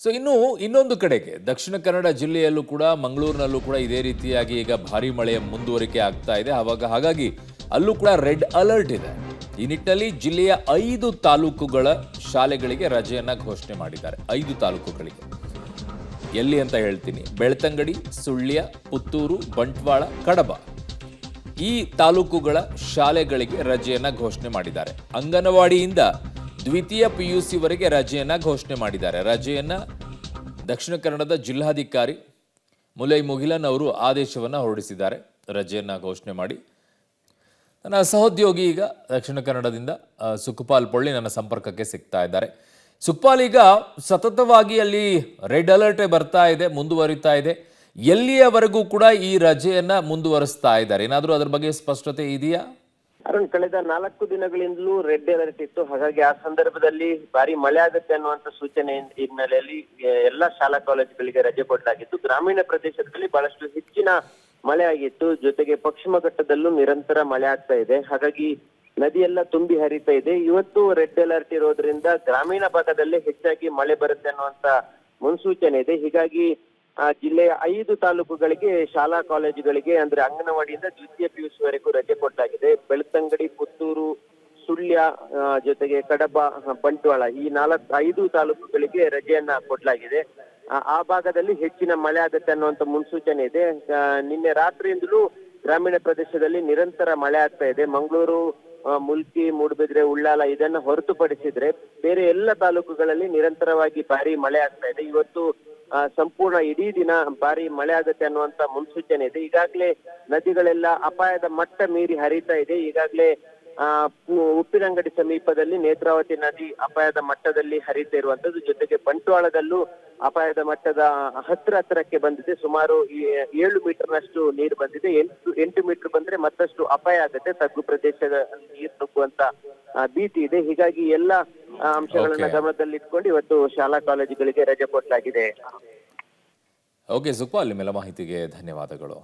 So ಇನ್ನೊಂದು ಕಡೆಗೆ ದಕ್ಷಿಣ ಕನ್ನಡ ಜಿಲ್ಲೆಯಲ್ಲೂ ಕೂಡ ಮಂಗಳೂರಿನಲ್ಲೂ ಕೂಡ ಇದೇ ರೀತಿಯಾಗಿ ಈಗ ಭಾರಿ ಮಳೆಯ ಮುಂದುವರಿಕೆ ಆಗ್ತಾ ಇದೆ. ಹಾಗಾಗಿ ಅಲ್ಲೂ ಕೂಡ ರೆಡ್ ಅಲರ್ಟ್ ಇದೆ. ಈ ನಿಟ್ಟಿನಲ್ಲಿ ಜಿಲ್ಲೆಯ 5 ತಾಲೂಕುಗಳ ಶಾಲೆಗಳಿಗೆ ರಜೆಯನ್ನ ಘೋಷಣೆ ಮಾಡಿದ್ದಾರೆ. 5 ತಾಲೂಕುಗಳಿಗೆ ಎಲ್ಲಿ ಅಂತ ಹೇಳ್ತೀನಿ. ಬೆಳ್ತಂಗಡಿ, ಸುಳ್ಯ, ಪುತ್ತೂರು, ಬಂಟ್ವಾಳ, ಕಡಬ ಈ ತಾಲೂಕುಗಳ ಶಾಲೆಗಳಿಗೆ ರಜೆಯನ್ನ ಘೋಷಣೆ ಮಾಡಿದ್ದಾರೆ. ಅಂಗನವಾಡಿಯಿಂದ ದ್ವಿತೀಯ PUC ವರೆಗೆ ರಜೆಯನ್ನ ಘೋಷಣೆ ಮಾಡಿದ್ದಾರೆ. ರಜೆಯನ್ನ ದಕ್ಷಿಣ ಕನ್ನಡದ ಜಿಲ್ಲಾಧಿಕಾರಿ ಮುಲೈ ಮುಗಿಲನ್ ಅವರು ಆದೇಶವನ್ನು ಹೊರಡಿಸಿದ್ದಾರೆ. ರಜೆಯನ್ನ ಘೋಷಣೆ ಮಾಡಿ ನನ್ನ ಸಹೋದ್ಯೋಗಿ ಈಗ ದಕ್ಷಿಣ ಕನ್ನಡದಿಂದ ಸುಖಪಾಲ್ ಪೊಳ್ಳಿ ನನ್ನ ಸಂಪರ್ಕಕ್ಕೆ ಸಿಗ್ತಾ ಇದ್ದಾರೆ. ಸುಖಪಾಲ್, ಈಗ ಸತತವಾಗಿ ಅಲ್ಲಿ ರೆಡ್ ಅಲರ್ಟ್ ಬರ್ತಾ ಇದೆ, ಮುಂದುವರಿತಾ ಇದೆ. ಎಲ್ಲಿಯವರೆಗೂ ಕೂಡ ಈ ರಜೆಯನ್ನ ಮುಂದುವರಿಸ್ತಾ ಇದ್ದಾರೆ? ಏನಾದರೂ ಅದರ ಬಗ್ಗೆ ಸ್ಪಷ್ಟತೆ ಇದೆಯಾ? ಅರುಣ್, ಕಳೆದ 4 ದಿನಗಳಿಂದಲೂ ರೆಡ್ ಅಲರ್ಟ್ ಇತ್ತು. ಹಾಗಾಗಿ ಆ ಸಂದರ್ಭದಲ್ಲಿ ಭಾರಿ ಮಳೆ ಆಗುತ್ತೆ ಅನ್ನುವಂತ ಸೂಚನೆ ಹಿನ್ನೆಲೆಯಲ್ಲಿ ಎಲ್ಲಾ ಶಾಲಾ ಕಾಲೇಜುಗಳಿಗೆ ರಜೆ ಕೊಡಲಾಗಿತ್ತು. ಗ್ರಾಮೀಣ ಪ್ರದೇಶದಲ್ಲಿ ಬಹಳಷ್ಟು ಹೆಚ್ಚಿನ ಮಳೆ ಆಗಿತ್ತು. ಜೊತೆಗೆ ಪಶ್ಚಿಮ ಘಟ್ಟದಲ್ಲೂ ನಿರಂತರ ಮಳೆ ಆಗ್ತಾ ಇದೆ. ಹಾಗಾಗಿ ನದಿಯೆಲ್ಲ ತುಂಬಿ ಹರಿತಾ ಇದೆ. ಇವತ್ತು ರೆಡ್ ಅಲರ್ಟ್ ಇರೋದ್ರಿಂದ ಗ್ರಾಮೀಣ ಭಾಗದಲ್ಲೇ ಹೆಚ್ಚಾಗಿ ಮಳೆ ಬರುತ್ತೆ ಅನ್ನುವಂತ ಮುನ್ಸೂಚನೆ ಇದೆ. ಹೀಗಾಗಿ ಜಿಲ್ಲೆಯ 5 ತಾಲೂಕುಗಳಿಗೆ ಶಾಲಾ ಕಾಲೇಜುಗಳಿಗೆ ಅಂದ್ರೆ ಅಂಗನವಾಡಿಯಿಂದ ದ್ವಿತೀಯ PUC ವರೆಗೂ ರಜೆ ಕೊಡಲಾಗಿದೆ. ಬೆಳ್ತಂಗಡಿ, ಪುತ್ತೂರು, ಸುಳ್ಯ, ಜೊತೆಗೆ ಕಡಬ, ಬಂಟ್ವಾಳ ಈ 5 ತಾಲೂಕುಗಳಿಗೆ ರಜೆಯನ್ನ ಕೊಡಲಾಗಿದೆ. ಆ ಭಾಗದಲ್ಲಿ ಹೆಚ್ಚಿನ ಮಳೆ ಆಗುತ್ತೆ ಅನ್ನುವಂತ ಮುನ್ಸೂಚನೆ ಇದೆ. ನಿನ್ನೆ ರಾತ್ರಿಯಿಂದಲೂ ಗ್ರಾಮೀಣ ಪ್ರದೇಶದಲ್ಲಿ ನಿರಂತರ ಮಳೆ ಆಗ್ತಾ ಇದೆ. ಮಂಗಳೂರು, ಮುಲ್ಕಿ, ಮೂಡುಬಿದ್ರೆ, ಉಳ್ಳಾಲ ಇದನ್ನ ಹೊರತುಪಡಿಸಿದ್ರೆ ಬೇರೆ ಎಲ್ಲ ತಾಲೂಕುಗಳಲ್ಲಿ ನಿರಂತರವಾಗಿ ಭಾರಿ ಮಳೆ ಆಗ್ತಾ ಇದೆ. ಇವತ್ತು ಸಂಪೂರ್ಣ ಇಡೀ ದಿನ ಭಾರಿ ಮಳೆ ಆಗುತ್ತೆ ಅನ್ನುವಂತ ಮುನ್ಸೂಚನೆ ಇದೆ. ಈಗಾಗಲೇ ನದಿಗಳೆಲ್ಲ ಅಪಾಯದ ಮಟ್ಟ ಮೀರಿ ಹರಿತಾ ಇದೆ. ಈಗಾಗಲೇ ಉಪ್ಪಿನಂಗಡಿ ಸಮೀಪದಲ್ಲಿ ನೇತ್ರಾವತಿ ನದಿ ಅಪಾಯದ ಮಟ್ಟದಲ್ಲಿ ಹರಿತಾ ಇರುವಂತದ್ದು. ಜೊತೆಗೆ ಬಂಟ್ವಾಳದಲ್ಲೂ ಅಪಾಯದ ಮಟ್ಟದ ಹತ್ರಕ್ಕೆ ಬಂದಿದೆ. ಸುಮಾರು 7 ಮೀಟರ್ನಷ್ಟು ನೀರು ಬಂದಿದೆ. 8 ಮೀಟರ್ ಬಂದ್ರೆ ಮತ್ತಷ್ಟು ಅಪಾಯ ಆಗುತ್ತೆ. ತಗ್ಗು ಪ್ರದೇಶದ ನೀರು ನುಗ್ಗುವಂತ ಭೀತಿ ಇದೆ. ಹೀಗಾಗಿ ಎಲ್ಲ ಅಂಶಗಳನ್ನ ಗಮನದಲ್ಲಿಟ್ಕೊಂಡು ಇವತ್ತು ಶಾಲಾ ಕಾಲೇಜುಗಳಿಗೆ ರಜೆ ಕೊಡಲಾಗಿದೆ. ಓಕೆ ಸುಖಪಾಲ್, ನಿಮ್ಮೆಲ್ಲ ಮಾಹಿತಿಗೆ ಧನ್ಯವಾದಗಳು.